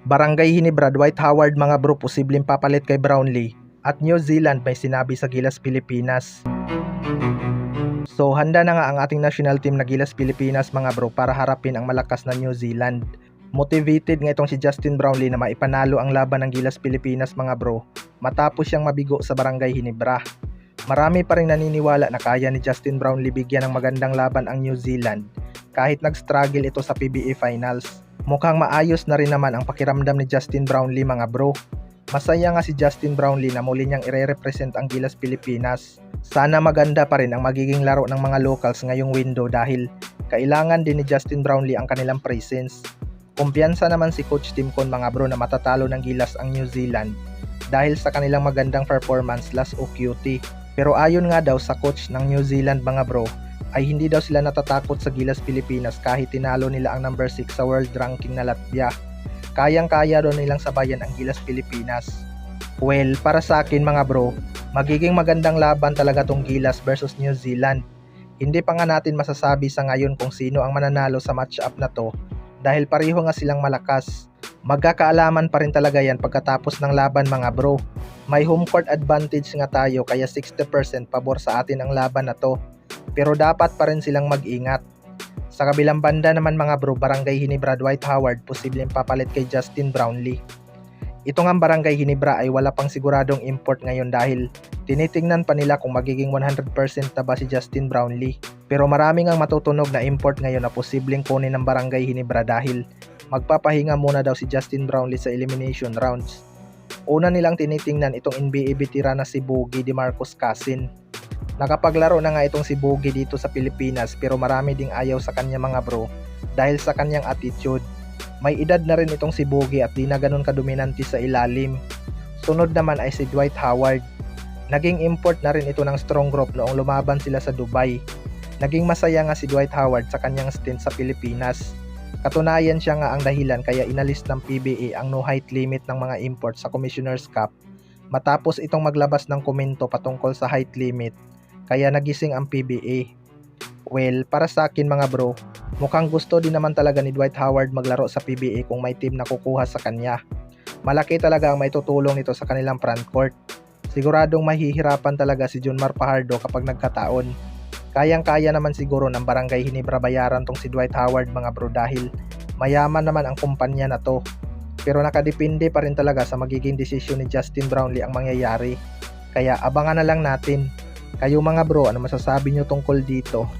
Barangay Hinebra, Dwight Howard mga bro, posibleng papalit kay Brownlee. At New Zealand may sinabi sa Gilas Pilipinas. So handa na nga ang ating national team na Gilas Pilipinas mga bro para harapin ang malakas na New Zealand. Motivated nga itong si Justin Brownlee na maipanalo ang laban ng Gilas Pilipinas mga bro matapos siyang mabigo sa Barangay Hinebra. Marami pa rin naniniwala na kaya ni Justin Brownlee bigyan ng magandang laban ang New Zealand kahit nag-struggle ito sa PBA Finals. Mukhang maayos na rin naman ang pakiramdam ni Justin Brownlee mga bro. Masaya nga si Justin Brownlee na muli niyang ire-represent ang Gilas Pilipinas. Sana maganda pa rin ang magiging laro ng mga locals ngayong window dahil kailangan din ni Justin Brownlee ang kanilang presence. Kumpiyansa naman si Coach Tim Con mga bro na matatalo ng Gilas ang New Zealand dahil sa kanilang magandang performance last OQT. Pero ayon nga daw sa coach ng New Zealand mga bro, ay hindi daw sila natatakot sa Gilas Pilipinas kahit tinalo nila ang number 6 sa world ranking na Latvia. Kayang-kaya daw nilang sabayan ang Gilas Pilipinas. Well, para sa akin mga bro, magiging magandang laban talaga tong Gilas versus New Zealand. Hindi pa nga natin masasabi sa ngayon kung sino ang mananalo sa match-up na to dahil pareho nga silang malakas. Magkakaalaman pa rin talaga yan pagkatapos ng laban mga bro. May home court advantage nga tayo kaya 60% pabor sa atin ang laban na to. Pero dapat pa rin silang mag-ingat. Sa kabilang banda naman mga bro, Barangay Hinebra, Dwight Howard posibleng papalit kay Justin Brownlee. Ito nga Barangay Hinebra ay wala pang siguradong import ngayon dahil tinitingnan pa nila kung magiging 100% na ba si Justin Brownlee. Pero marami ngang matutunog na import ngayon na posibleng kunin ng Barangay Hinebra dahil magpapahinga muna daw si Justin Brownlee sa elimination rounds. Una nilang tinitingnan itong NBA veteran na si Boogie DeMarcus Cousins. Nakapaglaro na nga itong si Boogie dito sa Pilipinas pero marami ding ayaw sa kanya mga bro dahil sa kanyang attitude. May edad na rin itong si Boogie at di na ganun kadominante sa ilalim. Sunod naman ay si Dwight Howard. Naging import na rin ito ng strong group noong lumaban sila sa Dubai. Naging masaya nga si Dwight Howard sa kanyang stint sa Pilipinas. Katunayan siya nga ang dahilan kaya inalis ng PBA ang no height limit ng mga import sa Commissioner's Cup matapos itong maglabas ng komento patungkol sa height limit. Kaya nagising ang PBA. Well, para sa akin mga bro, mukhang gusto din naman talaga ni Dwight Howard maglaro sa PBA kung may team na kukuha sa kanya. Malaki talaga ang may tutulong nito sa kanilang frontcourt. Siguradong mahihirapan talaga si Junmar Fajardo kapag nagkataon. Kayang-kaya naman siguro ng Barangay Hinebra bayaran tong si Dwight Howard mga bro dahil mayaman naman ang kumpanya na to. Pero nakadepende pa rin talaga sa magiging desisyon ni Justin Brownlee ang mangyayari. Kaya abangan na lang natin. Kayo mga bro, ano masasabi nyo tungkol dito?